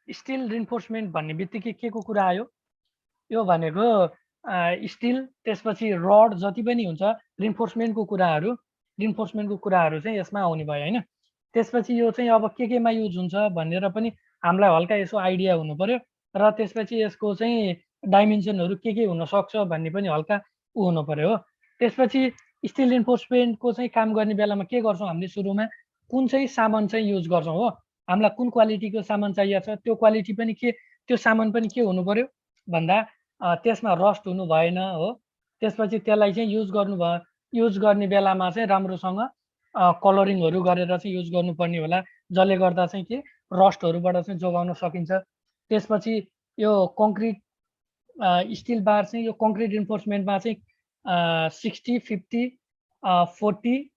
Still reinforcement भन्ने बित्तिकै के को कुरा आयो? यो भनेको स्टिल त्यसपछि रड जति पनि हुन्छ रिइन्फोर्समेन्टको कुराहरू चाहिँ यसमा आउने भयो हैन। त्यसपछि यो चाहिँ अब केमा युज हुन्छ भनेर पनि हामीलाई हल्का यसो आइडिया हुनु पर्यो र त्यसपछि यसको चाहिँ डाइमेन्सनहरू के हुन सक्छ भन्ने पनि हल्का हुनु पर्यो हो। त्यसपछि स्टिल रिइन्फोर्समेन्टको चाहिँ काम गर्ने बेलामा के गर्छौँ हामीले सुरुमा कुन चाहिँ सामान चाहिँ युज गर्छौँ हो। हामीलाई कुन क्वालिटीको सामान चाहिएको छ त्यो क्वालिटी पनि त्यो सामान पनि के हुनु पर्यो भन्दा त्यसमा रस्ट हुनु भएन हो। त्यसपछि त्यसलाई चाहिँ युज गर्ने बेलामा चाहिँ राम्रोसँग कलरिङहरू गरेर चाहिँ युज गर्नुपर्ने होला, जसले गर्दा चाहिँ के रस्टहरूबाट चाहिँ जोगाउन सकिन्छ। त्यसपछि यो कङ्क्रिट स्टिल बार चाहिँ यो कङ्क्रिट रिइन्फोर्समेन्टमा चाहिँ 60, 50, 40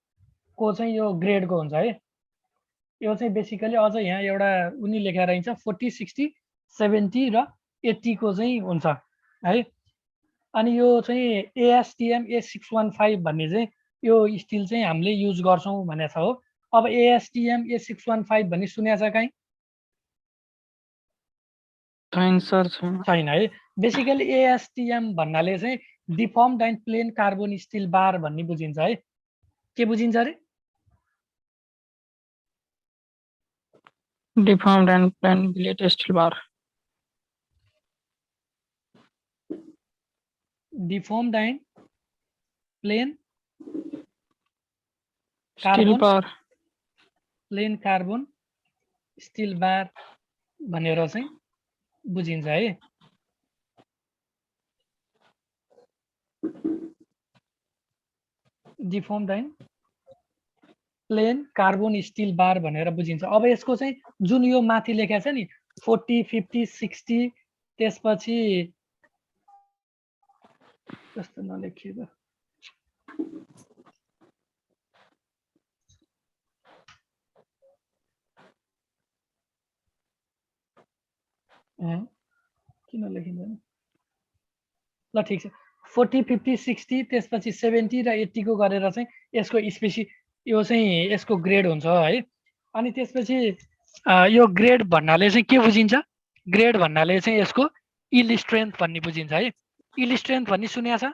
को चाहिँ यो ग्रेडको हुन्छ है। यो चाहिँ बेसिकली अझ यहाँ एउटा उनी लेखेर रहन्छ 40, 60, 70 र 80 को चाहिँ हुन्छ है। अनि यो चाहिँ ASTM A615 भन्ने चाहिँ यो स्टिल चाहिँ हामीले युज गर्छौँ भनेको छ हो। अब ASTM A615 भन्ने सुनेको छ कहीँ? छैन है। बेसिकली ASTM भन्नाले चाहिँ deformed and plain carbon steel bar भन्ने बुझिन्छ है। के बुझिन्छ अरे? Deformed and plain billet steel bar. Deformed and plain steel bar, plain carbon steel bar भनेर चाहिँ बुझिन्छ है। Deformed and plain carbon steel bar भनेर बुझिन्छ। अब यसको चाहिँ जुन यो माथि लेखेको छ नि 40, 50, 60 त्यसपछि कस्तो नलेखिएको किन लेखिँदैन ल ठिक छ। 40, 50, 60 त्यसपछि 70 र 80 को गरेर चाहिँ यसको यो चाहिँ यसको ग्रेड हुन्छ है। अनि त्यसपछि यो ग्रेड भन्नाले चाहिँ के बुझिन्छ? ग्रेड भन्नाले चाहिँ यसको इल स्ट्रेन्थ भन्ने बुझिन्छ है। इल स्ट्रेन्थ भन्ने सुनेको छ?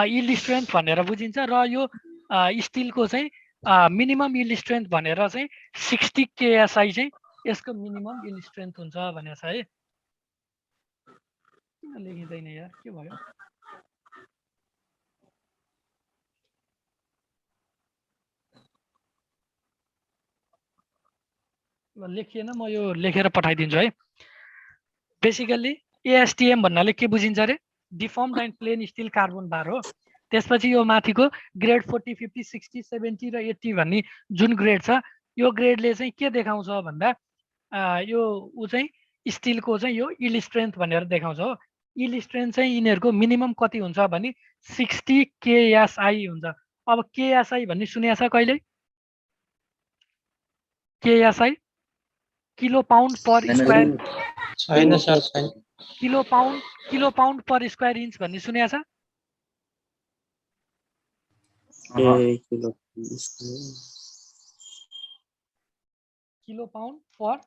इल स्ट्रेन्थ भनेर बुझिन्छ र यो स्टिलको चाहिँ मिनिमम इल स्ट्रेन्थ भनेर चाहिँ 60 KSI चाहिँ यसको मिनिमम इल स्ट्रेन्थ हुन्छ भनेको छ है। किन लेखिँदैन यार, के भयो? लेखिएन, म यो लेखेर पठाइदिन्छु है। बेसिकली ASTM भन्नाले के बुझिन्छ अरे? Deformed and plain still carbon बार हो। त्यसपछि यो माथिको ग्रेड 40, 50, 60, 70 र 80 भन्ने जुन ग्रेड छ यो ग्रेडले चाहिँ के देखाउँछ भन्दा यो चाहिँ स्टिलको चाहिँ यो इल स्ट्रेन्थ भनेर देखाउँछ हो। इल स्ट्रेन्थ चाहिँ यिनीहरूको मिनिमम कति हुन्छ भने 60 KSI हुन्छ। अब KSI भन्ने सुनेको छ कहिले? KSI किलो पाउन्ड पर स्क्वायर छैन सर, छैन। किलो पाउन्ड पर स्क्वायर इन्च भन्ने सुनेको छ? किलो पाउन्ड पर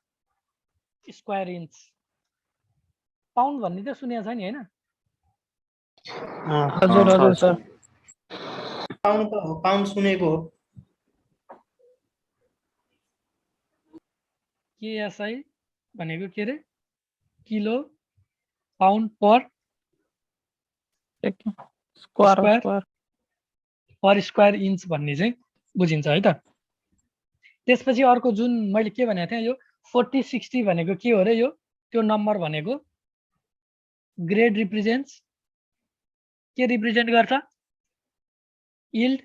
स्क्वायर इन्च। पाउन्ड भन्ने त सुनेको छ नि हैन? हजुर हजुर सर, पाउन्ड त हो, पाउन्ड सुनेको हो। KSI भनेको के रे? किलो पाउन्ड पर स्क्वायर इन्च भन्ने चाहिँ बुझिन्छ है त। त्यसपछि अर्को जुन मैले के भनेको थिएँ यो 40, 60 भनेको के हो र? यो त्यो नम्बर भनेको ग्रेड रिप्रेजेन्ट्स के रिप्रेजेन्ट गर्छ? इल्ड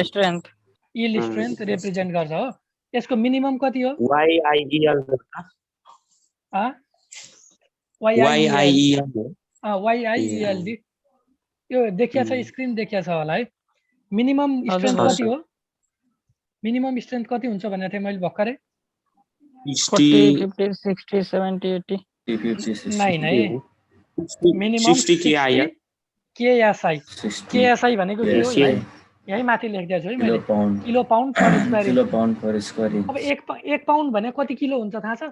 स्ट्रेन्थ रिप्रेजेन्ट गर्छ हो। यसको मिनिमम कति हो? YIELD यो देखिया छ, स्क्रिन देखिया छ होला है। मिनिमम स्ट्रेन्थ कति हो? मिनिमम स्ट्रेन्थ कति हुन्छ भनेको थिएँ मैले भर्खरै? 40, 50, 60, 70, 80 नहीं मिनिमम 60 केएसआई 60 केएसआई भनेको के हो KSI यही माथि लेखिदिएको छु है मैले किलो किलो पाउन्ड पर स्क्वायर किलो इन्च पाउन्ड पर स्क्वायर अब इंच एक पाउन्ड भने कति किलो हुन्छ थाहा छ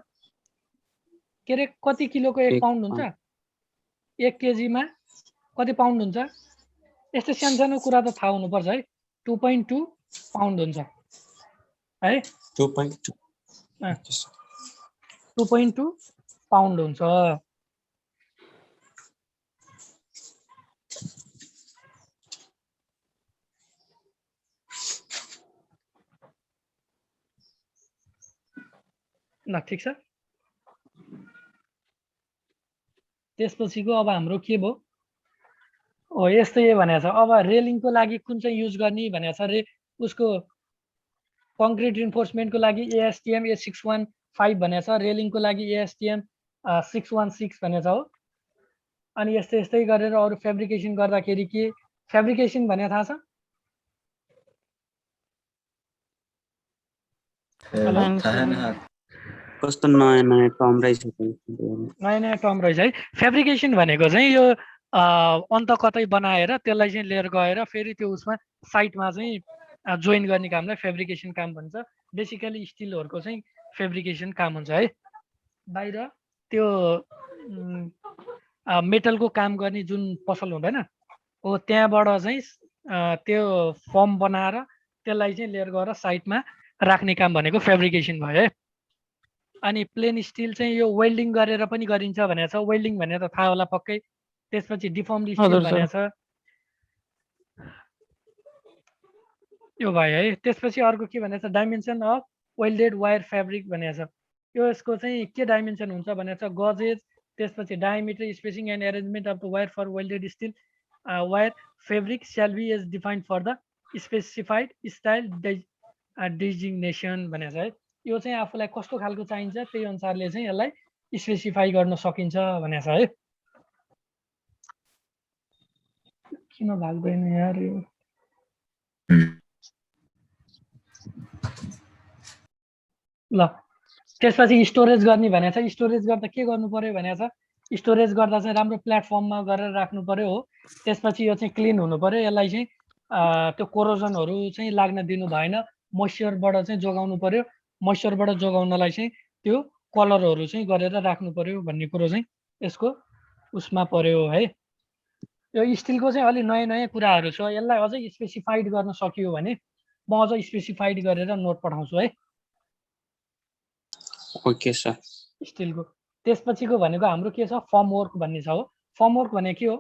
के रे कति किलोको एक एक पाउन्ड हुन्छ 1 केजीमा कति पाउन्ड हुन्छ यस्तो सानो कुरा त थाहा हुनुपर्छ है 2.2 पाउन्ड हुन्छ है 2.2 अँ, 2.2 पाउन्ड हुन्छ ल ठिक छ त्यसपछिको अब हाम्रो के भयो हो यस्तै भनेको छ अब रेलिङको लागि कुन चाहिँ युज गर्ने भनेको छ रे उसको कङ्क्रिट इन्फोर्समेन्टको लागि एएसटिएम A615 भनेको छ रेलिङको लागि एएसटिएम 616 भनेको छ हो अनि यस्तै यस्तै गरेर अरू फेब्रिकेसन गर्दाखेरि के फेब्रिकेसन भने थाहा छ हेलो थाहा न कस्तो नयाँ नयाँ टर्म रहेछ नयाँ नयाँ टर्म रहेछ है फेब्रिकेसन भनेको चाहिँ यो अन्त कतै बनाएर त्यसलाई चाहिँ लेयर गएर फेरि त्यो उसमा साइटमा चाहिँ जोइन गर्ने कामलाई फेब्रिकेसन काम भन्छ बेसिकली स्टिलहरूको चाहिँ फेब्रिकेसन काम हुन्छ है बाहिर त्यो मेटलको काम गर्ने जुन पसल हुँदैन हो त्यहाँबाट चाहिँ त्यो फर्म बनाएर त्यसलाई चाहिँ लेयर गरेर साइडमा राख्ने काम भनेको फेब्रिकेसन भयो है अनि प्लेन स्टिल चाहिँ यो वेल्डिङ गरेर पनि गरिन्छ भनेको छ वेल्डिङ भने त थाहा होला पक्कै त्यसपछि डिफर्म्ड स्टिल हजुर, सर। भनेको छ यो भयो है त्यसपछि अर्को के भनेको छ dimension of welded wire fabric भनेको छ यो यसको चाहिँ के डाइमेन्सन हुन्छ भनेको छ गजेज त्यसपछि diameter spacing and arrangement of the wire for welded steel wire fabric shall be is defined for the specified style designation भनेको छ है यो चाहिँ आफूलाई कस्तो खालको चाहिन्छ त्यही अनुसारले चाहिँ यसलाई स्पेसिफाई गर्न सकिन्छ भनेको छ है किन भाग्दैन यार यो ल त्यसपछि स्टोरेज गर्ने भनेको छ स्टोरेज गर्दा के गर्नु पर्यो भनेको छ स्टोरेज गर्दा चाहिँ राम्रो प्लेटफर्ममा गरेर राख्नु पर्यो हो त्यसपछि यो चाहिँ क्लिन हुनु पर्यो यसलाई चाहिँ त्यो कोरोजनहरू चाहिँ लाग्न दिनु भएन मोइस्चरबाट चाहिँ जोगाउनु पर्यो मोइस्चरबाट जोगाउनलाई चाहिँ त्यो कलरहरू चाहिँ गरेर राख्नु पर्यो भन्ने कुरो चाहिँ यसको उसमा पर्यो है यो स्टिलको चाहिँ अलि नयाँ नयाँ कुराहरू छ यसलाई अझै स्पेसिफाइड गर्न सकियो भने म अझ स्पेसिफाइड गरेर नोट पठाउँछु है ओके सर स्टिलको त्यसपछिको भनेको हाम्रो के छ फर्म वर्क भन्ने छ हो फर्म वर्क भने के हो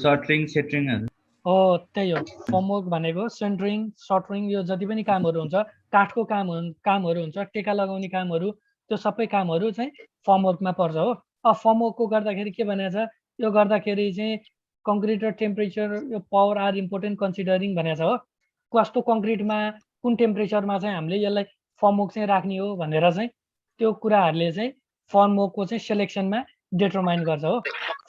सटरिङ सेटरिङहरु हो त्यही हो फर्म वर्क भनेको सेन्टरिङ सटरिङ यो जति पनि कामहरू हुन्छ काठको कामहरू हुन्छ टेका लगाउने कामहरू त्यो सबै कामहरू चाहिँ फर्म वर्कमा पर्छ हो अब फर्म वर्कको गर्दाखेरि के भनेको छ यो गर्दाखेरि चाहिँ कङ्क्रिट र टेम्परेचर यो पावर आर इम्पोर्टेन्ट कन्सिडरिङ भनेको छ हो कस्तो कङ्क्रिटमा कुन टेम्परेचरमा चाहिँ हामीले यसलाई फर्म वर्क चाहिँ राख्ने हो भनेर चाहिँ त्यो कुराहरूले चाहिँ फर्म वर्कको चाहिँ सेलेक्सनमा डिटरमाइन गर्छ हो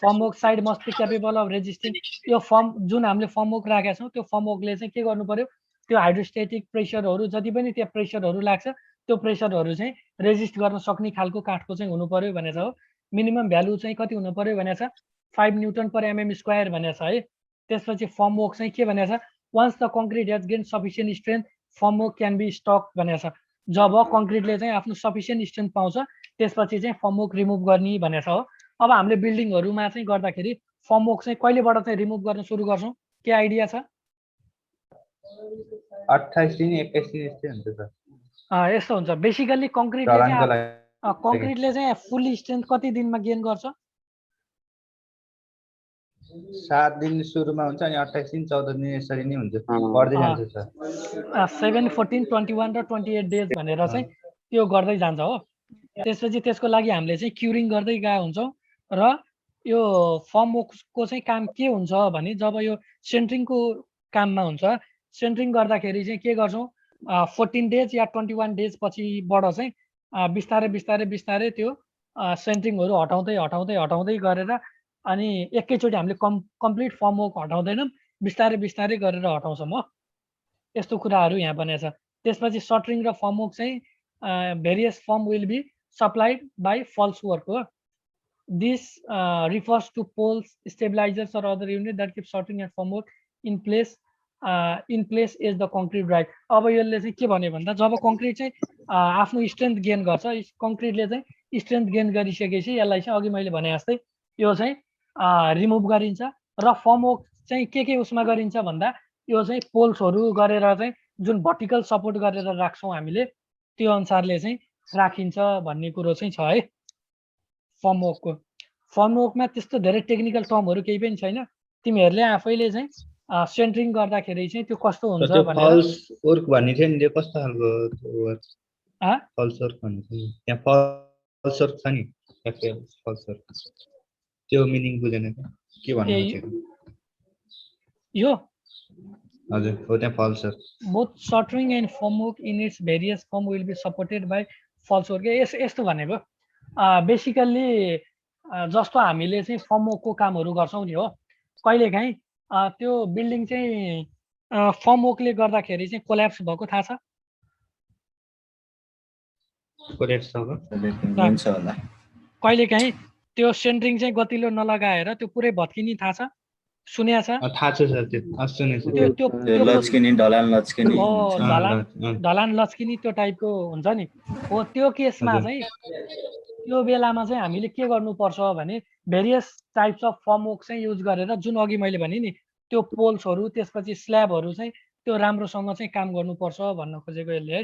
formwork side must be capable of resisting यो जुन हामीले फर्म वर्क राखेका छौँ त्यो फर्म वर्कले चाहिँ के गर्नु पर्यो त्यो हाइड्रोस्टेटिक प्रेसरहरू जति पनि त्यहाँ प्रेसरहरू लाग्छ त्यो प्रेसरहरू चाहिँ रेजिस्ट गर्न सक्ने खालको काठको चाहिँ हुनु पर्यो भनेको छ हो मिनिमम भ्यालु चाहिँ कति हुनु पर्यो भनेको छ 5 न्युटन पर mm स्क्वायर भनेको छ है त्यसपछि फर्म वर्क चाहिँ के भनेको छ once the concrete has gain sufficient strength formwork can be struck भनेको छ जब कङ्क्रिटले चाहिँ आफ्नो सफिसियन्ट स्ट्रेन्थ पाउँछ त्यसपछि चाहिँ फर्म वर्क रिमुभ गर्ने भनेको छ हो अब हामीले बिल्डिङहरूमा चाहिँ गर्दाखेरि फर्म वर्क चाहिँ कहिलेबाट चाहिँ रिमुभ गर्न सुरु गर्छौँ के आइडिया छ 28 दिन 21 दिन यस्तै हुन्छ सर यस्तो हुन्छ बेसिकली कङ्क्रिटले चाहिँ फुल स्ट्रेन्थ कति दिनमा गेन गर्छ 7 दिन सुरुमा हुन्छ अनि 28 दिन 14 दिन यसरी नै हुन्छ बढ्दै जान्छ सर 7 14 21 र 28 डेज भनेर चाहिँ त्यो गर्दै जान्छ हो त्यसपछि त्यसको लागि हामीले चाहिँ क्युरिङ गर्दै गए हुन्छौँ र यो फर्म वर्कको चाहिँ काम के हुन्छ भने जब यो सेन्टरिङको काममा हुन्छ सेन्टरिङ गर्दाखेरि चाहिँ के गर्छौँ 14 डेज या 21 डेज पछिबाट चाहिँ बिस्तारै बिस्तारै बिस्तारै त्यो सेन्टरिङहरू हटाउँदै गरेर अनि एकैचोटि हामीले कम्प्लिट फर्म वर्क हटाउँदैनौँ बिस्तारै बिस्तारै गरेर हटाउँछौँ हो यस्तो कुराहरू यहाँ बनेको छ त्यसपछि सटरिङ र फर्म वर्क चाहिँ various form will be supplied by false work हो. This refers to poles, stabilizers or other unit that keep sorting and formwork in place as the concrete dry. अब यसले चाहिँ के भन्यो भन्दा जब कङ्क्रिट चाहिँ आफ्नो स्ट्रेन्थ गेन गर्छ, कङ्क्रिटले चाहिँ स्ट्रेन्थ गेन गरिसकेपछि यसलाई चाहिँ अघि मैले भने जस्तै यो चाहिँ रिमुभ गरिन्छ र फर्मवर्क चाहिँ के उसमा गरिन्छ भन्दा यो चाहिँ पोल्सहरू गरेर चाहिँ जुन भर्टिकल सपोर्ट गरेर राख्छौँ हामीले त्यो अनुसारले चाहिँ राखिन्छ भन्ने कुरो चाहिँ छ है फर्मवर्कको. फर्मवर्कमा त्यस्तो धेरै टेक्निकल टर्महरू केही पनि छैन. तिमीहरूले आफैले चाहिँ सेन्टरिङ गर्दाखेरि चाहिँ त्यो कस्तो हुन्छ भनेर. फल्स वर्क भन्ने थियो नि त्यो कस्तो खालको फल्स वर्क भन्ने थियो त्यहाँ फल्स वर्क छ नि फल्स वर्क त्यो मिनिङ बुझेन के भन्नु खोजेको यो हजुर हो त्यहाँ falsework. both soldering and formwork in its various form will be supported by false work. यस्तो भनेको बेसिकल्ली जस्तो हामीले चाहिँ फर्मवर्कको कामहरू गर्छौँ नि हो, कहिलेकाहीँ त्यो बिल्डिङ चाहिँ फर्मवर्कले गर्दाखेरि चाहिँ कोल्याप्स भएको थाहा छ. कहिलेकाहीँ त्यो सेन्टरिङ चाहिँ गतिलो नलगाएर त्यो पुरै भत्किने थाहा छ, सुनेको छ? थाहा छ सर, त्यो सुनेको छु. त्यो लचकिने ढलान लचकिने ढलान लचकिने त्यो टाइपको हुन्छ नि हो. त्यो केसमा चाहिँ त्यो बेलामा चाहिँ हामीले के गर्नुपर्छ भने भेरियस टाइप्स अफ फर्मवर्क चाहिँ युज गरेर जुन अघि मैले भने नि त्यो पोल्सहरू त्यसपछि स्ल्याबहरू चाहिँ त्यो राम्रोसँग चाहिँ काम गर्नुपर्छ भन्न खोजेको यसले है.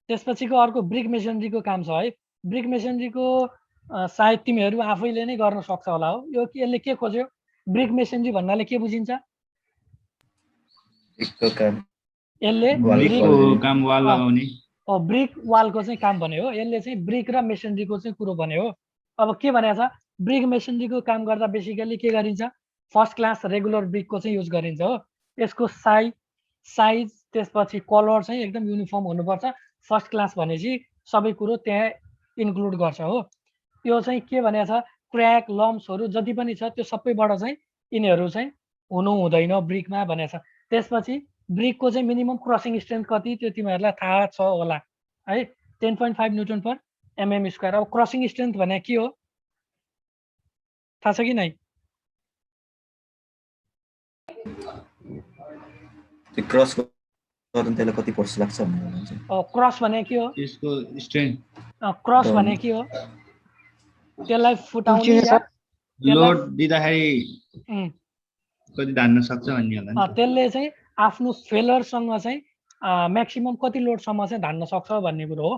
त्यसपछिको अर्को ब्रिक मेसनरीको काम छ है. ब्रिक मेसनरीको सायद तिमीहरू आफैले नै गर्न सक्छ होला हो. यो यसले के खोज्यो? ब्रिक मेसनरी भन्नाले के बुझिन्छ? यसले ब्रिक वालको चाहिँ काम भन्यो हो. यसले चाहिँ ब्रिक र मेसनरीको चाहिँ कुरो भन्यो हो. अब के भनेको छ? ब्रिक मेसनरीको काम गर्दा बेसिकली के गरिन्छ? फर्स्ट क्लास रेगुलर ब्रिकको चाहिँ युज गरिन्छ हो. यसको साइज त्यसपछि कलर चाहिँ एकदम युनिफर्म हुनुपर्छ. फर्स्ट क्लास भनेपछि सबै कुरो त्यहाँ इन्क्लुड गर्छ हो. यो चाहिँ के भनेको छ? क्र्याक लम्प्सहरू जति पनि छ त्यो सबैबाट चाहिँ यिनीहरू चाहिँ हुनु हुँदैन ब्रिकमा भनेको छ. त्यसपछि ब्रिकको चाहिँ मिनिमम क्रसिङ स्ट्रेन्थ कति त्यो तिमीहरूलाई थाहा छ होला है, 10.5 न्युटन पर एमएम स्क्वायर. अब क्रसिङ स्ट्रेन्थ भने के हो थाहा छ कि नै? क्रस गर्नु त्यसले कति फोर्स लाग्छ भन्ने. क्रस भने के हो? त्यसको स्ट्रेन्थ. क्रस भने के हो? त्यसलाई फुटाउने लोड दिँदाखेरि कति धान्न सक्छ भन्ने होला. त्यसले चाहिँ आफ्नो फेलरसँग चाहिँ म्याक्सिमम कति लोडसम्म चाहिँ धान्न सक्छ भन्ने कुरो हो.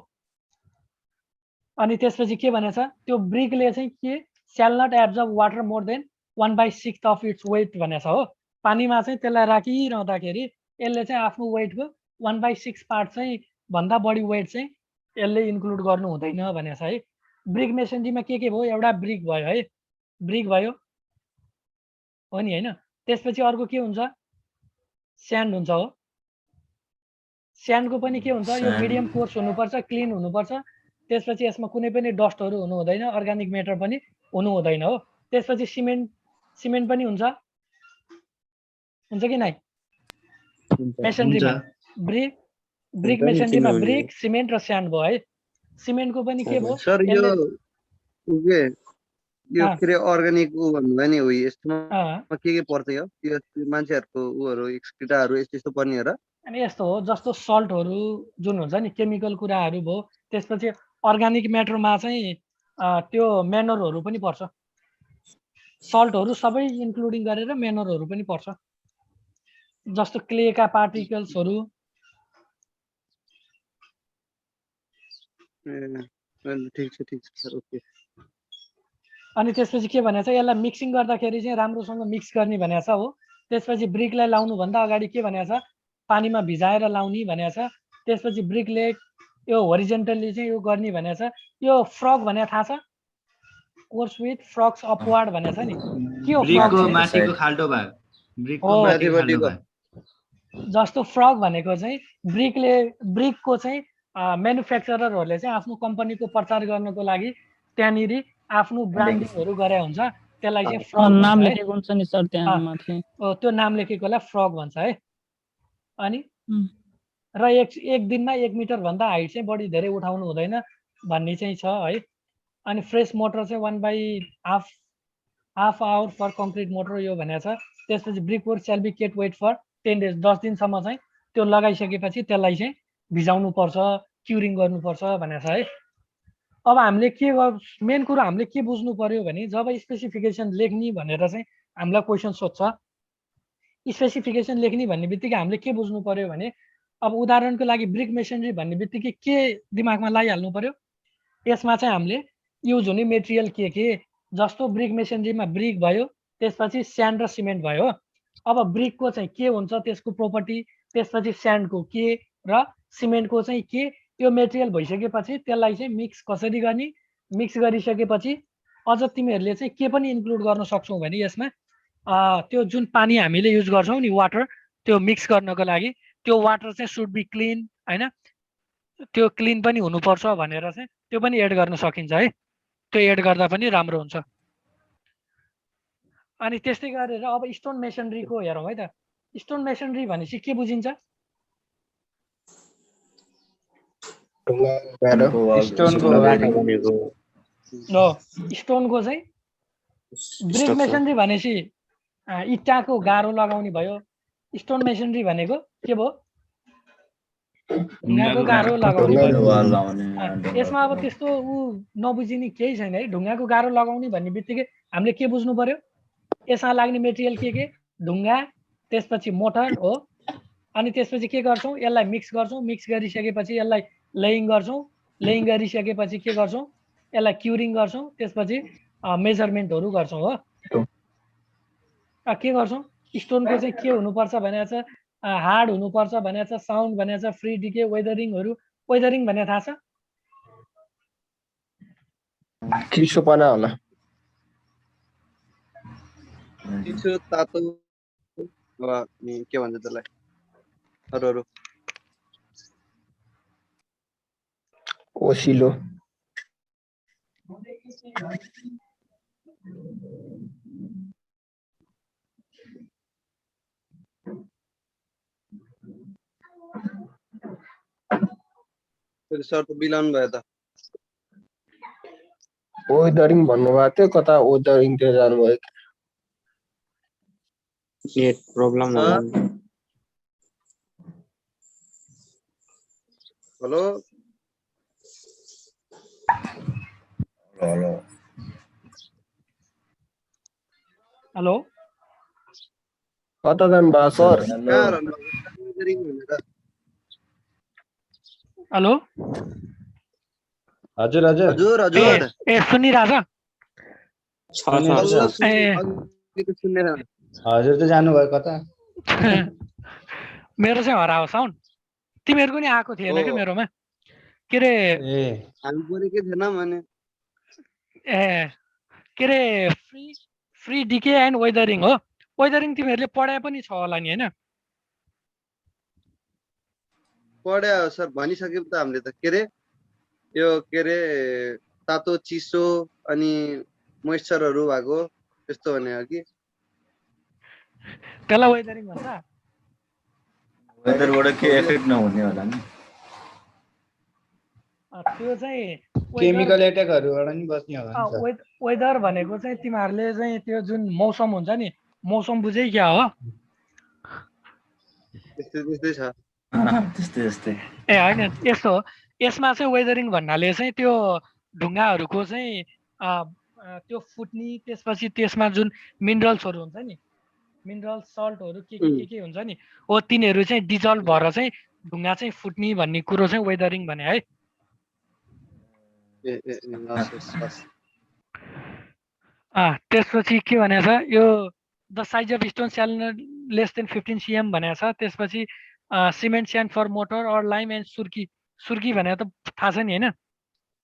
अनि त्यसपछि के भनेछ? त्यो ब्रिकले चाहिँ के shall not absorb water more than 1/6 of its weight भनेछ हो. पानीमा चाहिँ त्यसलाई राखिरहँदाखेरि यसले चाहिँ आफ्नो वेटको 1/6 पार्ट चाहिँ भन्दा बढी वेट चाहिँ यसले इन्क्लुड गर्नु हुँदैन भनेछ है. ब्रिक मेसनरीमा के भयो? एउटा ब्रिक भयो है, ब्रिक भयो हो नि होइन. त्यसपछि अर्को के हुन्छ? स्यान्ड हुन्छ हो. स्यान्डको पनि के हुन्छ? यो मिडियम कोर्स हुनुपर्छ, क्लिन हुनुपर्छ. त्यसपछि यसमा कुनै पनि डस्टहरू हुनु हुँदैन, अर्ग्यानिक म्याटर पनि हुनु हुँदैन हो. त्यसपछि सिमेन्ट पनि हुन्छ कि नै? मेसनरीमा ब्रिक मेसनरीमा ब्रिक, सिमेन्ट र स्यान्ड भयो है. सिमेन्टको पनि के भयो सर? यो के रे अर्गानिक भन्नुभयो नि हो, यसमा के पर्छ? यो मान्छेहरूको उहरू एक्सक्रिटाहरू यस्तो पर्ने हो र? अनि यस्तो हो जस्तो सल्टहरू जुन हुन्छ नि केमिकल कुराहरू भयो. त्यसपछि अर्ग्यानिक म्याटरमा चाहिँ त्यो मेनरहरू पनि पर्छ. सल्टहरू सबै इन्क्लुडिङ गरेर मेनरहरू पनि पर्छ. जस्तो क्लेका पार्टिकल्सहरू. ठिक छ सर, ओके. अनि त्यसपछि के भनेछ? यसलाई मिक्सिङ गर्दाखेरि चाहिँ राम्रोसँग मिक्स गर्ने भनेछ हो. त्यसपछि ब्रिकलाई लाउनु भन्दा अगाडि के भनेछ? पानीमा भिजाएर लाउने भनेछ. त्यसपछि ब्रिकले यो होरिजेन्टली चाहिँ यो गर्ने भनेछ. यो फ्रग भने थाहा छ? कोर्स विथ फ्रग्स अपवार्ड भनेछ नि. के हो फ्रग? माथिको खाल्टो भाग. ब्रिकको माथिको खाल्टो भाग. जस्तो फ्रग भनेको चाहिँ ब्रिकको चाहिँ म्यानुफ्याक्चररहरूले चाहिँ आफ्नो कम्पनीको प्रचार गर्नको लागि त्यहाँनिर आफ्नो ब्रान्डिङहरू गरे हुन्छ. त्यसलाई चाहिँ फ्रग नाम लेखेको हुन्छ नि सर त्यहाँ माथि. त्यो नाम लेखेकोलाई फ्रग भन्छ है. अनि उम्. र एक दिनमा 1 मिटर भन्दा हाइट चाहिँ बढी धेरै उठाउनु हुँदैन भन्ने चाहिँ छ है। अनि फ्रेस मोटर चाहिँ 1/2 आवर फर कङ्क्रिट मोटर यो भनेको छ। त्यसपछि ब्रिक वर्क सेल बी केट वेट फर 10 डेज 10 दिनसम्म चाहिँ त्यो लगाइसकेपछि त्यसलाई चाहिँ भिजाउनु पर्छ, क्युरिङ गर्नुपर्छ भनेको छ है। अब हामीले के मेन कुरो हामीले के बुझ्नु पर्यो भने जब स्पेसिफिकेसन लेख्ने भनेर चाहिँ हामीलाई क्वेसन सोध्छ, स्पेसिफिकेसन लेख्ने भन्ने बित्तिकै हामीले के बुझ्नु पर्यो भने अब उदाहरणको लागि ब्रिक मेसनरी भन्ने बित्तिकै के दिमागमा लगाइहाल्नु पर्यो, यसमा चाहिँ हामीले युज हुने मेटेरियल के जस्तो ब्रिक मेसनरीमा ब्रिक भयो, त्यसपछि स्यान्ड र सिमेन्ट भयो। अब ब्रिकको चाहिँ के हुन्छ त्यसको प्रोपर्टी, त्यसपछि स्यान्डको के र सिमेन्टको चाहिँ के, यो मेटेरियल भइसकेपछि त्यसलाई चाहिँ मिक्स कसरी गर्ने, मिक्स गरिसकेपछि अझ तिमीहरूले चाहिँ के पनि इन्क्लुड गर्न सक्छौ भने यसमा त्यो जुन पानी हामीले युज गर्छौँ नि वाटर, त्यो मिक्स गर्नको लागि त्यो वाटर चाहिँ सुड बी क्लिन हैन, त्यो क्लिन पनि हुनुपर्छ भनेर चाहिँ त्यो पनि एड गर्न सकिन्छ है। त्यो एड गर्दा पनि राम्रो हुन्छ। अनि त्यस्तै गरेर अब स्टोन मेसनरीको हेरौँ है त। स्टोन मेसनरी भनेपछि के बुझिन्छ? स्टोनको चाहिँ ब्रिक मेसनरी भनेपछि इट्टाको गाह्रो लगाउने भयो। स्टोन मेसनरी भनेको के भयो? ढुङ्गाको गाह्रो लगाउने भयो। यसमा अब त्यस्तो नबुझिने केही छैन है। ढुङ्गाको गाह्रो लगाउने भन्ने बित्तिकै हामीले के बुझ्नु पर्यो? यसमा लाग्ने मेटेरियल के ढुङ्गा, त्यसपछि मोटर हो। अनि त्यसपछि के गर्छौँ? यसलाई मिक्स गर्छौँ। मिक्स गरिसकेपछि यसलाई लेइङ गर्छौँ। लेइङ गरिसकेपछि के गर्छौँ? यसलाई क्युरिङ गर्छौँ। त्यसपछि मेजरमेन्टहरू गर्छौँ हो। के गर्छौँ? स्टोनको चाहिँ के हुनुपर्छ भनेको छ, हार्ड हुनुपर्छ भनेको छ, साउन्ड भनेको छ, फ्री डिके, वेदरिङहरू। वेदरिङ भने थाहा छ? चिसोपना होला, चिसो तातो के भन्छ त्यसलाई, अरू ओसिलो, सर त बिलाउनु भयो त। वेदरिङ भन्नुभएको थियो, कता वेदरिङतिर जानुभयो? नेट प्रब्लम होला। हेलो हेलो हेलो कता जानुभयो सर? हेलो हजुर हजुर हजुर हजुर ए सुनिरहेछ? हजुर त जानुभयो कता? मेरो चाहिँ हरायो साउन्ड। तिमीहरूको नि आएको थिएन क्या मेरोमा। के अरे हामी बोलेकै थिएन भने के अरे फ्री डिके एन्ड वेदरिङ हो। वेदरिङ तिमीहरूले पढाए पनि छ होला नि होइन? पढ्या सर भनिसक्यौँ त हामीले त। के अरे यो के अरे तातो चिसो अनि मोइस्चरहरू भएको त्यस्तो भने हो कि त्यसलाई वेदरिङ भन्छ। वेदरबाट के एफेक्ट नहुने होला नि? त्यो चाहिँ केमिकल एट्याकहरूबाट नि बस्ने होला नि सर। वेदर भनेको चाहिँ तिमीहरूले चाहिँ त्यो जुन मौसम हुन्छ नि, मौसम बुझै क्या हो? त्यस्तै छ। त्यस्तै ए होइन यस्तो हो। यसमा चाहिँ वेदरिङ भन्नाले चाहिँ त्यो ढुङ्गाहरूको चाहिँ त्यो फुट्ने, त्यसपछि त्यसमा जुन मिनरल्सहरू हुन्छ नि, मिनरल सल्टहरू के हुन्छ नि, हो तिनीहरू चाहिँ डिजल्भ भएर चाहिँ ढुङ्गा चाहिँ फुट्ने भन्ने कुरो चाहिँ वेदरिङ भने है। त्यसपछि के भनेको छ यो the size of stone shall less than 15 cm भनेको छ। त्यसपछि cement sand for mortar or lime and surkhi. सुर्की भनेको त थाहा छ नि होइन?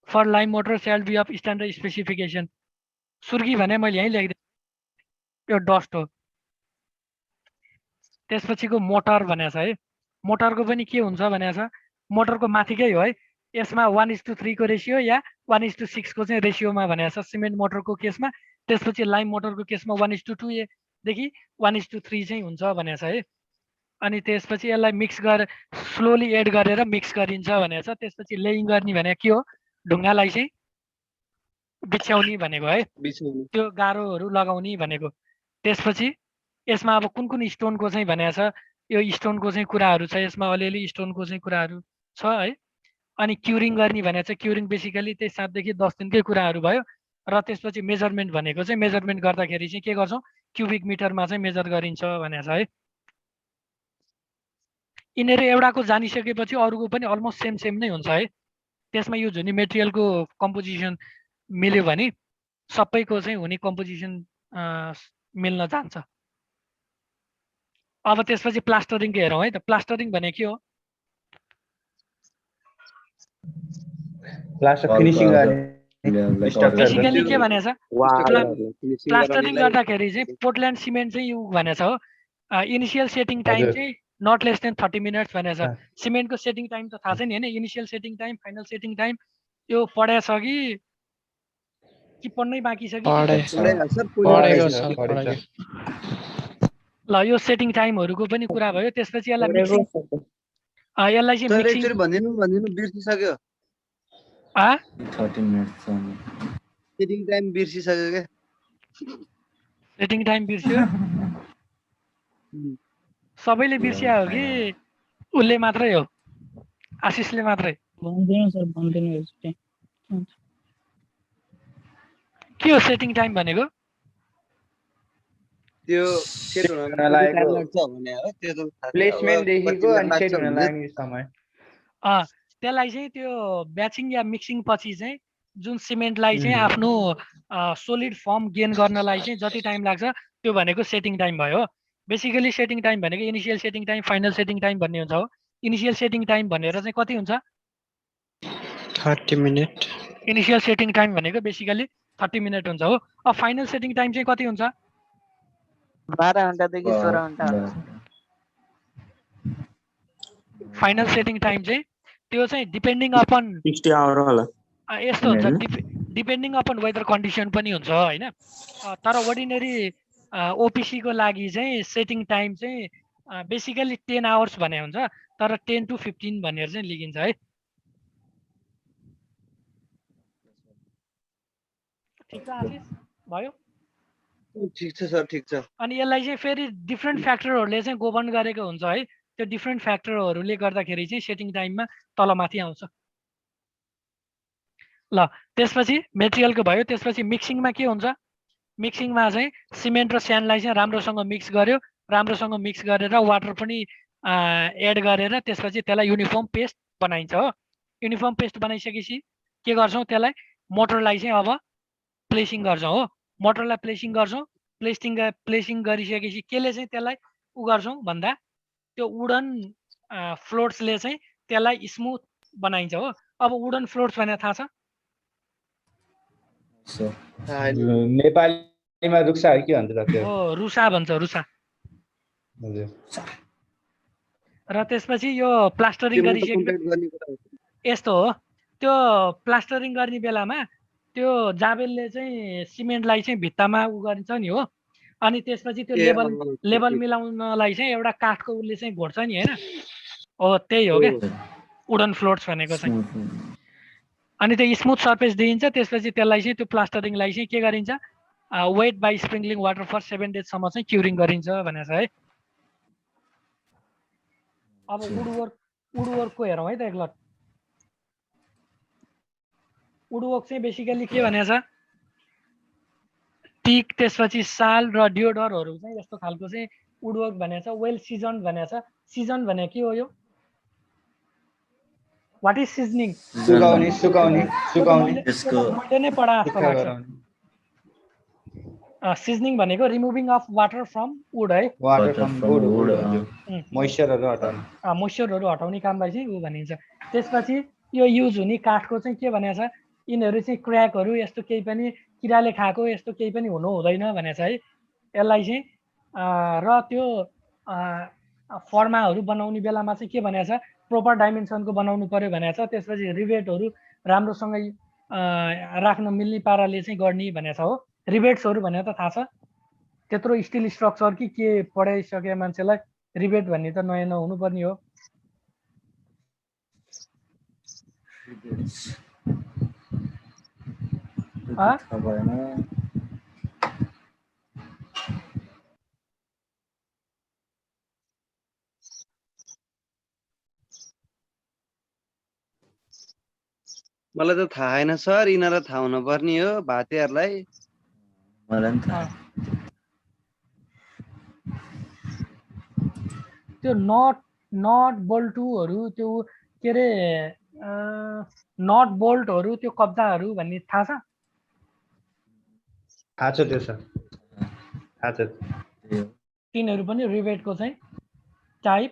For lime mortar shall be of standard specification. सुर्की भने मैले यहीँ लेखिदिएँ, यो डस्ट हो। त्यसपछिको मोटर भनेको छ है। मोटरको पनि के हुन्छ भनेको छ, मोटरको माथिकै हो है। यसमा 1:3 को रेसियो या 1:6 को चाहिँ रेसियोमा भनेको छ सिमेन्ट मोटरको केसमा। त्यसपछि लाइम मोटरको केसमा 1:2 देखि 1:3 चाहिँ हुन्छ भनेको छ है। अनि त्यसपछि यसलाई मिक्स गरेर स्लोली एड गरेर मिक्स गरिन्छ भनेको छ। त्यसपछि लेइङ गर्ने भनेको के हो, ढुङ्गालाई चाहिँ बिछ्याउने भनेको है, बिछाउनु त्यो गाह्रोहरू लगाउने भनेको। त्यसपछि यसमा अब कुन कुन स्टोनको चाहिँ भनेको छ, यो स्टोनको चाहिँ कुराहरू छ यसमा, अलिअलि स्टोनको चाहिँ कुराहरू छ है। अनि क्युरिङ गर्ने भनेको चाहिँ क्युरिङ बेसिकली त्यही 7 देखि 10 दिनकै कुराहरू भयो। र त्यसपछि मेजरमेन्ट भनेको चाहिँ मेजरमेन्ट गर्दाखेरि चाहिँ के गर्छौँ, क्युबिक मिटरमा चाहिँ मेजर गरिन्छ भनेको छ है। यिनीहरू एउटाको जानिसकेपछि अरूको पनि अलमोस्ट सेम नै हुन्छ है। त्यसमा युज हुने मेटेरियलको कम्पोजिसन मिल्यो भने सबैको चाहिँ हुने कम्पोजिसन मिल्न जान्छ। अब त्यसपछि प्लास्टरिङको हेरौँ है त। प्लास्टरिङ भने के हो, प्लास्टर फिनिसिङ बेसिकली के भनेको छ, finishing प्लास्टरिङ गर्नलाई गर्दाखेरि चाहिँ पोर्टल्यान्ड सिमेन्ट चाहिँ युज भनेको छ हो। इनिसियल सेटिङ टाइम हजुर। चाहिँ नट लेस देन 30 मिनट्स भनेको छ। सिमेन्टको सेटिङ टाइम त थाहा छैन हैन, initial setting time final setting time यो पढाएको छ कि पढ्नै बाँकी छ कि ल यो सेटिङ टाइमहरूको पनि कुरा भयो। त्यसपछि यसलाई मिक्सिङ, यसलाई चाहिँ सर मिक्सिङ एकचोटि भनिदिनु बिर्सिसक्यो। 13 मिनट्स सेटिङ टाइम बिर्सिसक्यो क्या। सेटिङ टाइम बिर्स्यो, सबैले बिर्सिया हो कि उसले मात्रै हो, आशिषले मात्रै? भन्दिनु सर, भन्दिनु एकचोटि। के हो सेटिङ टाइम भनेको? त्यो सेट हुन हुन लागेको टाइम लाग्छ भने हो, त्यो त थाहा छैन। प्लेसमेन्ट अब देखिको कति अनि लाग्छ सेट हुन भन्ने लाग्ने समय। त्यसलाई चाहिँ त्यो ब्याचिङ या मिक्सिङ पछि चाहिँ जुन सिमेन्टलाई चाहिँ आफ्नो सोलिड फर्म गेन गर्नलाई चाहिँ जति टाइम लाग्छ त्यो भनेको सेटिङ टाइम भयो। बेसिकली सेटिङ टाइम भनेको initial setting time final setting time भन्ने हुन्छ हो। इनिसियल सेटिङ टाइम भनेर चाहिँ कति हुन्छ? 30 मिनट। इनिसियल सेटिङ टाइम भनेको बेसिकली 30 मिनट हुन्छ हो। अब फाइनल सेटिङ टाइम चाहिँ कति हुन्छ? 12 घण्टादेखि 16 घण्टा। फाइनल सेटिङ टाइम चाहिँ त्यो चाहिँ डिपेन्डिङ अपन 60 आवर होला। यस्तो हुन्छ, डिपेन्डिङ अपन वेदर कन्डिसन पनि हुन्छ होइन। तर अर्डिनरी ओपिसी को लागि चाहिँ सेटिङ टाइम चाहिँ बेसिकली 10 आवर्स भने हुन्छ, तर 10 to 15 भनेर चाहिँ लेखिन्छ है। ठिक छ आशिष, भयो? ठिक छ सर, ठिक छ। अनि यसलाई चाहिँ फेरि डिफ्रेन्ट फ्याक्टरहरूले चाहिँ गोभर्न गरेको हुन्छ है। त्यो डिफ्रेन्ट फ्याक्टरहरूले गर्दाखेरि चाहिँ सेटिङ टाइममा तलमाथि आउँछ। ल त्यसपछि मेटेरियलको भयो। त्यसपछि मिक्सिङमा के हुन्छ? मिक्सिङमा चाहिँ सिमेन्ट र स्यान्डलाई चाहिँ राम्रोसँग मिक्स गर्यो, राम्रोसँग मिक्स गरेर वाटर पनि एड गरेर त्यसपछि त्यसलाई युनिफर्म पेस्ट बनाइन्छ हो। युनिफर्म पेस्ट बनाइसकेपछि के गर्छौँ, त्यसलाई मोटरलाई चाहिँ अब प्लेसिङ गर्छौँ हो। मोटरलाई प्लेसिङ गर्छौँ। प्लेसिङ गरिसकेपछि केले चाहिँ त्यसलाई उ गर्छौँ भन्दा त्यो वुडन फ्लोट्सले चाहिँ त्यसलाई स्मुथ बनाइन्छ हो। अब वुडन फ्लोट्स भनेर थाहा छ? नेपालीमा रुक्सा हो के भन्छ त्यो? हो, रुसा भन्छ, रुसा। हजुर। र त्यसपछि यो प्लास्टरिङ गरिसकेपछि यस्तो हो, त्यो प्लास्टरिङ गर्ने बेलामा त्यो जाबेलले चाहिँ सिमेन्टलाई चाहिँ भित्तामा उ गरिन्छ नि हो। अनि त्यसपछि त्यो लेभल मिलाउनलाई चाहिँ एउटा काठको उसले चाहिँ घोड्छ नि होइन, हो त्यही हो क्या वुडन फ्लोट्स भनेको चाहिँ। अनि त्यो स्मुथ सर्फेस दिइन्छ। त्यसपछि त्यसलाई चाहिँ त्यो प्लास्टरिङलाई चाहिँ के गरिन्छ, वेट बाई स्प्रिङ्कलिङ वाटर फर 7 डेजसम्म चाहिँ क्युरिङ गरिन्छ भनेको छ है। अब वुडवर्कको हेरौँ है त एकलट। वुडवर्क चाहिँ बेसिकली के भनेको छ, टिक त्यसपछि साल र डियोडरहरू चाहिँ यस्तो खालको चाहिँ वुडवर्क भनेको छ। वेल सिजन भनेको छ। सिजन भने के हो यो? What is seasoning? सुकाउने सुकाउने सुकाउने मैले नै पढा जस्तो लाग्छ। सिजनिङ भनेको removing of water from would है। वाटर फ्रम वुड मोइस्चरहरू हटाउने, मोइस्चरहरू हटाउने कामलाई चाहिँ उ भनिन्छ। त्यसपछि यो युज हुने काठको चाहिँ के भनेको छ, यिनीहरू चाहिँ क्र्याकहरू यस्तो केही पनि किराले खाएको यस्तो केही पनि हुनु हुँदैन भनेको छ है यसलाई चाहिँ। र त्यो फर्माहरू बनाउने बेलामा चाहिँ के भनेको छ, प्रोपर डाइमेन्सनको बनाउनु पर्यो भनेको छ। त्यसपछि रिबेटहरू राम्रोसँग राख्न मिल्ने पाराले चाहिँ गर्ने भनेको छ हो। रिबेट्सहरू भनेर त थाहा छ, त्यत्रो स्टिल स्ट्रक्चर कि के पढाइसके मान्छेलाई रिबेट भन्ने त नयाँ नहुनु पर्ने हो। थाहा भएन। मलाई त थाहा छैन सर, यिनीहरूलाई थाहा हुनुपर्ने हो भातेहरूलाई। मलाई पनि थाहा। त्यो नट बोल्टुहरू त्यो के अरे नट बोल्टहरू त्यो कब्जाहरू भन्ने थाहा छ? थाहा छ त्यो सर, थाहा छ। तिनीहरू पनि रिबेटको चाहिँ टाइप।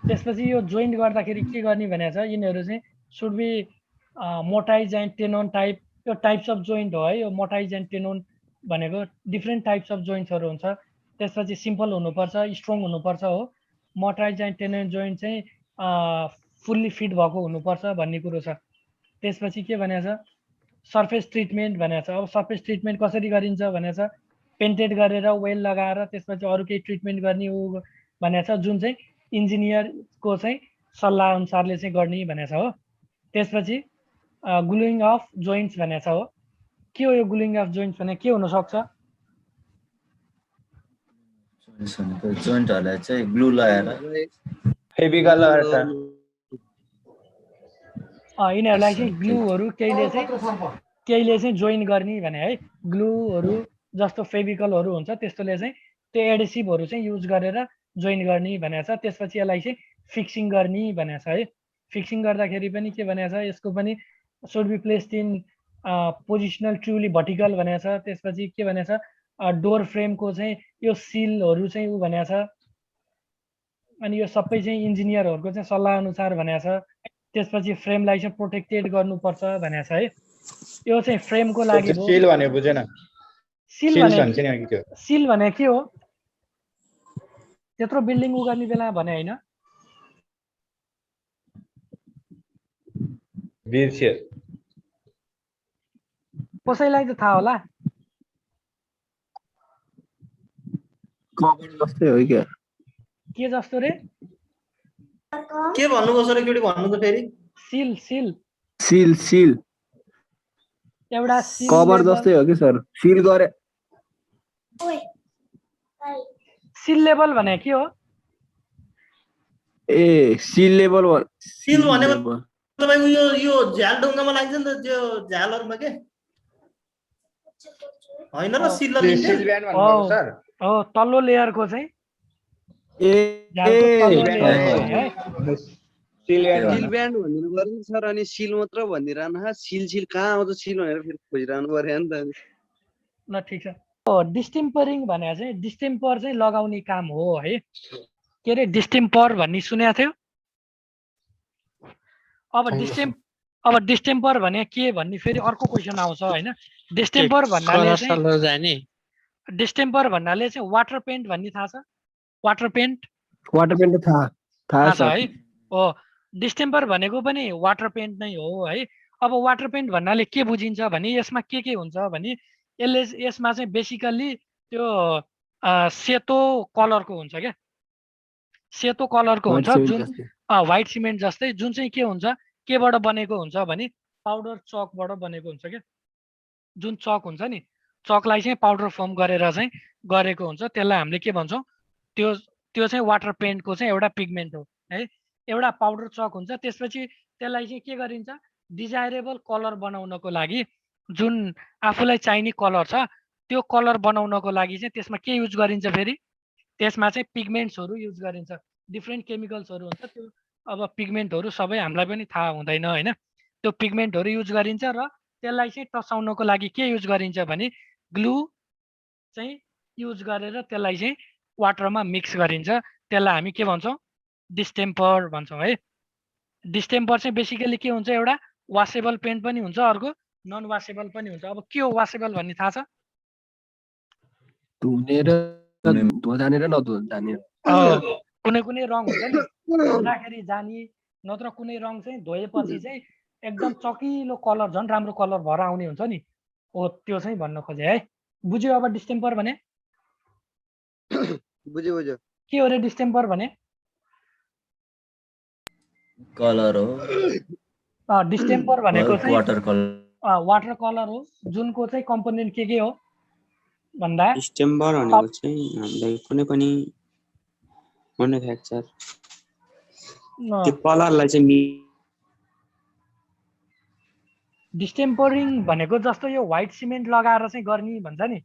त्यसपछि यो जोइन्ट गर्दाखेरि के गर्ने भनेको छ, यिनीहरू चाहिँ सुड बी मोटाइज एन्ड टेनोन टाइप। यो टाइप्स अफ जोइन्ट हो है, यो मोटाइज एन्ड टेनोन भनेको डिफ्रेन्ट टाइप्स अफ जोइन्ट्सहरू हुन्छ। त्यसपछि सिम्पल हुनुपर्छ, स्ट्रङ हुनुपर्छ हो। मोटाइज एन्ड टेनोन जोइन्ट चाहिँ फुल्ली फिट भएको हुनुपर्छ भन्ने कुरो छ। त्यसपछि के भनेको छ, सर्फेस ट्रिटमेन्ट भनेको छ। अब सर्फेस ट्रिटमेन्ट कसरी गरिन्छ भनेको छ, पेन्टेड गरेर वेल लगाएर त्यसपछि अरू केही ट्रिटमेन्ट गर्ने हो भनेको छ, जुन चाहिँ इन्जिनियरको चाहिँ सल्लाह अनुसारले चाहिँ गर्ने भनेको छ हो। त्यसपछि ग्लुइङ अफ जोइन्ट्स भनेको छ हो। के हो यो ग्लुइङ अफ जोइन्ट्स भने के हुनसक्छ? जोइन्टहरूलाई चाहिँ ग्लु लगाएर फेभिकल लगाएर सर। यिनीहरूलाई चाहिँ ग्लुहरू केहीले चाहिँ जोइन गर्ने भने है, ग्लुहरू जस्तो फेभिकलहरू हुन्छ त्यस्तोले चाहिँ त्यो एडेसिभहरू चाहिँ युज गरेर जोइन गर्ने भनेको छ। त्यसपछि यसलाई चाहिँ फिक्सिङ गर्ने भनेको छ है। फिक्सिङ गर्दाखेरि पनि के भनेको छ, यसको पनि should be placed in positional truly vertical भनेको छ। त्यसपछि के भनेको छ, डोर फ्रेमको चाहिँ यो सिलहरू चाहिँ ऊ भनेको छ। अनि यो सबै चाहिँ इन्जिनियरहरूको चाहिँ सल्लाह अनुसार भनेको छ। त्यसपछि फ्रेमलाई चाहिँ प्रोटेक्टेड गर्नुपर्छ भनेको छ है। यो चाहिँ फ्रेमको लागि हो। सिल भने बुझेन? सिल भने के हो? त्यत्रो बिल्डिङ उ गर्ने बेला भने हैन? कसैलाई त थाहा होला। कभर जस्तै हो क्या? के जस्तो रे? के भन्नुभयो सर, एकचोटि भन्नु त फेरि। सिल एउटा सिल कभर जस्तै हो कि सर? सिल गरे सिल लेभल भने के हो? ए सिल लेभल भनेको तपाईको यो झ्याल ढुङ्गामा लाग्छ नि त, त्यो झ्यालहरुमा के हैन र सिल ब्यान्ड भन्नुभएको सर? हो, तल्लो लेयरको चाहिँ सिल ब्यान्ड भनिदिनु पर्यो नि सर, अनि सिल मात्र भनिदिरहनु। सिल कहाँ आउँछ सिल भनेर फेरि खोजिरहनु पर्यो नि त। ल ठिक छ। डिस्टेम्परिङ भने चाहिँ डिस्टेम्पर चाहिँ लगाउने काम हो है। के अरे डिस्टेम्पर भन्ने सुनेको थियो? अब डिस्टेम्पर भने के भन्ने फेरि अर्को क्वेसन आउँछ हैन। डिस्टेम्पर भन्नाले चाहिँ वाटर पेन्ट भन्ने थाहा छ? वाटर पेन्ट थाहा छ है। हो, डिस्टेम्पर भनेको पनि वाटर पेन्ट नै हो है। अब वाटर पेन्ट भन्नाले के बुझिन्छ भने यसमा के हुन्छ भने यसमा चाहिँ बेसिकल्ली त्यो सेतो कलरको हुन्छ क्या, सेतो कलरको हुन्छ, जुन व्हाइट सिमेन्ट जस्तै, जुन चाहिँ के हुन्छ, केबाट बनेको हुन्छ भने पाउडर चकबाट बनेको हुन्छ क्या। जुन चक हुन्छ नि, चकलाई चाहिँ पाउडर फर्म गरेर चाहिँ गरेको हुन्छ, त्यसलाई हामीले के भन्छौँ, त्यो चाहिँ वाटर पेन्टको चाहिँ एउटा पिगमेन्ट हो है। एउटा पाउडर चक हुन्छ। त्यसपछि त्यसलाई चाहिँ के गरिन्छ, डिजायरेबल कलर बनाउनको लागि, जुन आफूलाई चाहिने कलर छ त्यो कलर बनाउनको लागि चाहिँ त्यसमा के युज गरिन्छ, फेरि त्यसमा चाहिँ पिगमेन्ट्सहरू युज गरिन्छ। डिफ्रेन्ट केमिकल्सहरू हुन्छ त्यो। अब पिगमेन्टहरू सबै हामीलाई पनि थाहा हुँदैन हैन। त्यो पिगमेन्टहरू युज गरिन्छ र त्यसलाई चाहिँ टसाउनको लागि के युज गरिन्छ भने ग्लु चाहिँ युज गरेर त्यसलाई चाहिँ वाटरमा मिक्स गरिन्छ। त्यसलाई हामी के भन्छौँ, डिस्टेम्पर भन्छौँ है। डिस्टेम्पर चाहिँ बेसिकली के हुन्छ, एउटा वासेबल पेन्ट पनि हुन्छ, अर्को नन वासेबल पनि हुन्छ। अब के हो वासेबल भन्ने थाहा छ? धुनेर नधुजाने कुनै रङ हुन्छ नि, धुँदाखेरि जाने, नत्र कुनै रङ चाहिँ धोएपछि चाहिँ एकदम चकिलो कलर झन् राम्रो कलर भएर आउने हुन्छ नि हो त्यो चाहिँ भन्न खोजे है बुझ्यो अब डिस्टेम्पर भने बुझ्यो के हो रे डिस्टेम्पर भने कलर हो डिस्टेम्पर भनेको चाहिँ वाटर कलर वाटर कलर हो जुनको चाहिँ कम्पोनेन्ट के हो भन्दा डिस्टेम्बर भनेको चाहिँ हामीलाई कुनै पनि म्यानुफ्याक्चर त्यो कलरलाई चाहिँ डिस्टेम्परिङ भनेको जस्तो यो व्हाइट सिमेन्ट लगाएर चाहिँ गर्ने भन्छ नि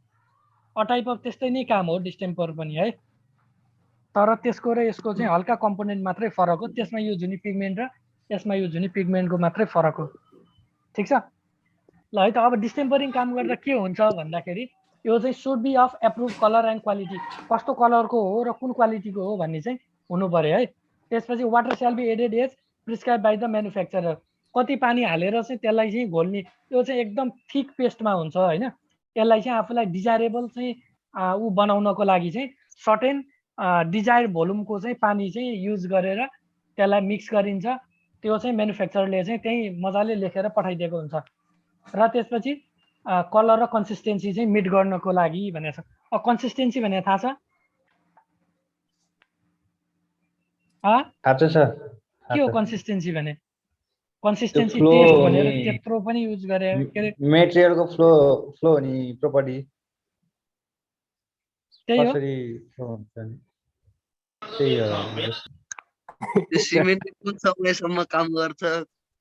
अ टाइप अफ त्यस्तै नै काम हो डिस्टेम्पर पनि है तर त्यसको र यसको चाहिँ हल्का कम्पोनेन्ट मात्रै फरक हो त्यसमा युज हुने पिगमेन्ट र यसमा युज हुने पिगमेन्टको मात्रै फरक हो ठिक छ ल है त अब डिस्टेम्परिङ काम गर्दा के हुन्छ भन्दाखेरि यो चाहिँ should be of approve colour and quality कस्तो कलरको हो र कुन क्वालिटीको हो भन्ने चाहिँ हुनु पर्यो है त्यसपछि water shall be added as prescribe by the manufacturer कति पानी हालेर चाहिँ त्यसलाई चाहिँ घोल्ने त्यो चाहिँ एकदम थिक पेस्टमा हुन्छ होइन त्यसलाई चाहिँ आफूलाई डिजायरेबल चाहिँ ऊ बनाउनको लागि चाहिँ सर्टेन डिजायर भोल्युमको चाहिँ पानी चाहिँ युज गरेर त्यसलाई मिक्स गरिन्छ त्यो चाहिँ म्यानुफ्याक्चररले चाहिँ त्यही मजाले लेखेर पठाइदिएको हुन्छ र त्यसपछि कलर र कन्सिस्टेन्सी चाहिँ मिट गर्नको लागि भनेको छ कन्सिस्टेन्सी भने थाहा छ के हो कन्सिस्टेन्सी भने कन्सिस्टेन्सी टेस्ट भनेर त्यत्रो पनि युज गरे के रे मेटेरियलको फ्लो नि प्रपर्टी त्यही हो कसरी फ्लो हुन्छ नि त्यही हो सिमेन्ट कुन समयसम्म काम गर्छ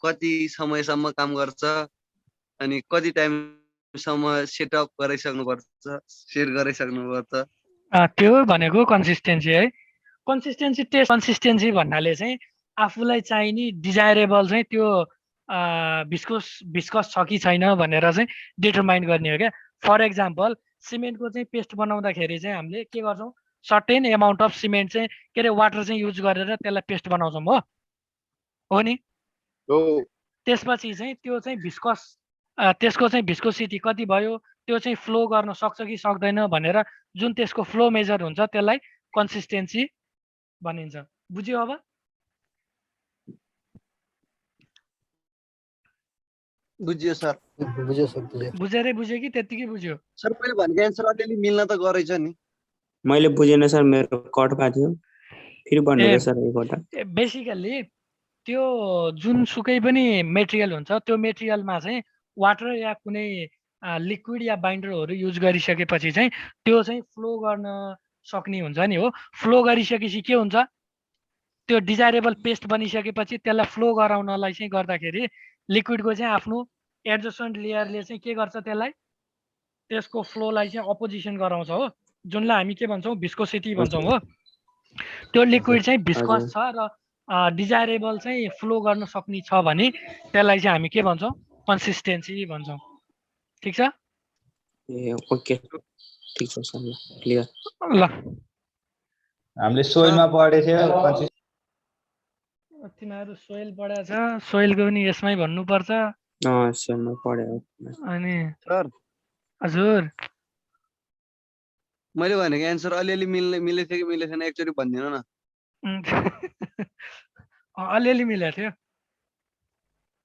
कति समयसम्म काम गर्छ अनि कति टाइमसम्म सेटअप गराइसक्नुपर्छ सेट गराइसक्नुपर्छ त्यो भनेको कन्सिस्टेन्सी है कन्सिस्टेन्सी टेस्ट कन्सिस्टेन्सी भन्नाले चाहिँ आफूलाई चाहिने डिजायरेबल चाहिँ त्यो भिस्कस छ कि छैन भनेर चाहिँ डिटरमाइन गर्ने हो क्या फर एक्जाम्पल सिमेन्टको चाहिँ पेस्ट बनाउँदाखेरि चाहिँ हामीले के गर्छौँ सर्टेन एमाउन्ट अफ सिमेन्ट चाहिँ के अरे वाटर चाहिँ युज गरेर त्यसलाई पेस्ट बनाउँछौँ हो नि त्यसपछि चाहिँ त्यो चाहिँ भिस्कस त्यसको चाहिँ भिस्कोसिटी कति भयो त्यो चाहिँ फ्लो गर्न सक्छ कि सक्दैन भनेर जुन त्यसको फ्लो मेजर हुन्छ त्यसलाई कन्सिस्टेन्सी भनिन्छ बुझ्यो अब बुझ्यो सर बुझेरै बुझ्यो कि त्यतिकै बुझ्यो सर मैले भनेको एन्सर अलिअलि मिल्न त गरेछ नि मैले बुझेन सर मेरो कट भएको थियो फेरि भन्नु सर एकपल्ट बेसिकल्ली त्यो जुन सुकै पनि मेटेरियल हुन्छ त्यो मेटेरियलमा चाहिँ वाटर या कुनै लिक्विड या बाइन्डरहरू युज गरिसकेपछि चाहिँ त्यो चाहिँ फ्लो गर्न सक्ने हुन्छ नि हो फ्लो गरिसकेपछि के हुन्छ त्यो डिजायरेबल पेस्ट बनिसकेपछि त्यसलाई फ्लो गराउनलाई चाहिँ गर्दाखेरि लिक्विडको चाहिँ आफ्नो एडजस्टमेन्ट लेयरले चाहिँ के गर्छ त्यसलाई त्यसको फ्लोलाई चाहिँ अपोजिसन गराउँछ हो जुनलाई हामी के भन्छौँ भिस्कोसिटी भन्छौँ हो त्यो लिक्विड चाहिँ भिस्कस छ र डिजायरेबल चाहिँ फ्लो गर्न सक्ने छ भने त्यसलाई चाहिँ हामी के भन्छौँ कन्सिस्टेन्सी भन्छौँ ठिक छ ए ओके ठीक छ सर क्लियर ल हामीले सोइलमा पढे थियो तिमीहरू सोइल पढाएको छ सोइलको पनि यसमै भन्नुपर्छ सोइलमा पढे अनि सर हजुर मैले भनेको एन्सर अलिअलि मिलेको थियो कि मिलेको छैन एकचोटि भनिदिनु न अलिअलि मिलेको थियो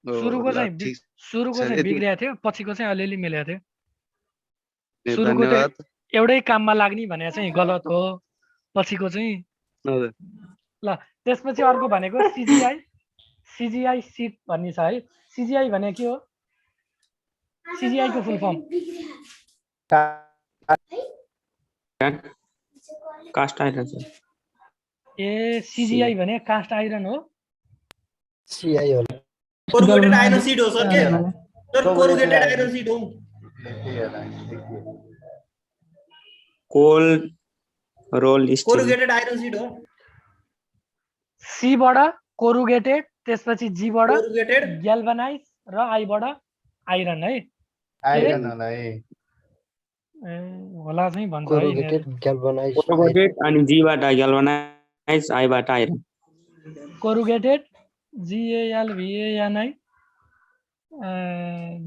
सुरुको चाहिँ बिग्रिएको थियो पछिको चाहिँ अलिअलि मिलेको थियो सुरुको चाहिँ एउटै काममा लाग्ने भने चाहिँ गलत हो पछिको चाहिँ ल त्यसपछि अर्को भनेको सिजिआई सिट भन्ने छ है सिजिआई भने के हो सिजिआई को full form cast iron sir ए सिजिआई भने कास्ट आइरन हो सीआई हो कोरुगेटेड आयरन शीट हो सर के सर कोरुगेटेड आयरन शीट हो cold roll steel corrugated iron sheet हो सी बाट कोरुगेटेड त्यसपछि जी बाट कोरुगेटेड ग्याल्भनाइज र आई बाट आइरन है आइरन होला है होला चाहिँ भन्छ कोरुगेटेड ग्याल्भनाइज कोरुगेटेड अनि जी बाट ग्याल्भनाइज आई बाट iron corrugated GALVANI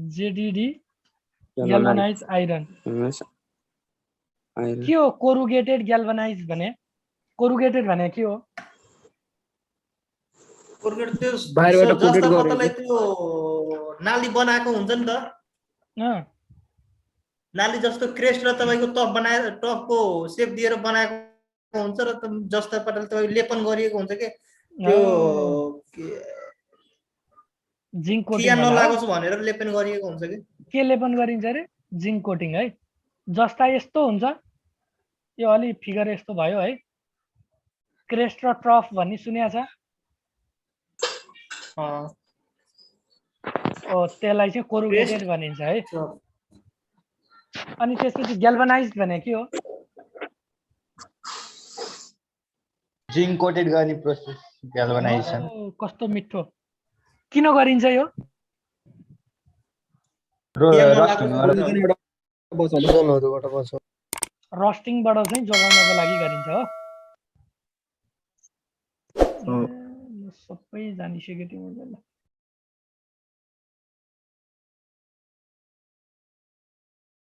JDD galvanise iron के हो कोरुगेटेड ग्याल्भनाइज भने कोरुगेटेड भने के हो कोर्गेट त्यो बाहिरबाट जस्ता कोटेड गरेको। पतलाई त्यो नाली बनाएको हुन्छ नि त अँ, नाली जस्तो क्रेस्ट र तपाईँको टप बनाएर टपको सेप दिएर बनाएको हुन्छ र जस्ता पटल तपाईँको लेपन गरिएको हुन्छ कि त्यो जिङ्क कोटिङ खिया होला हो। नलागोस् भनेर लेपन गरिएको हुन्छ कि के लेपन गरिन्छ अरे जिङ्क कोटिङ है। जस्ता यस्तो हुन्छ, यो अलि फिगर यस्तो भयो है। क्रेस्ट र ट्रफ भन्ने सुनेको छ? त्यसलाई चाहिँ कोरुगेटेड भनिन्छ है। अनि त्यसपछि ग्याल्भनाइज्ड भने के हो? जिङ्क कोटेड गर्ने प्रोसेस ग्याल्भनाइजेसन। कस्तो मिठो। किन गरिन्छ यो? ओजनहरूबाट बचाउँछ। रस्टिङबाट चाहिँ जोगाउनको लागि गरिन्छ हो। म सबै जानिसकेँ तिमीहरूलाई।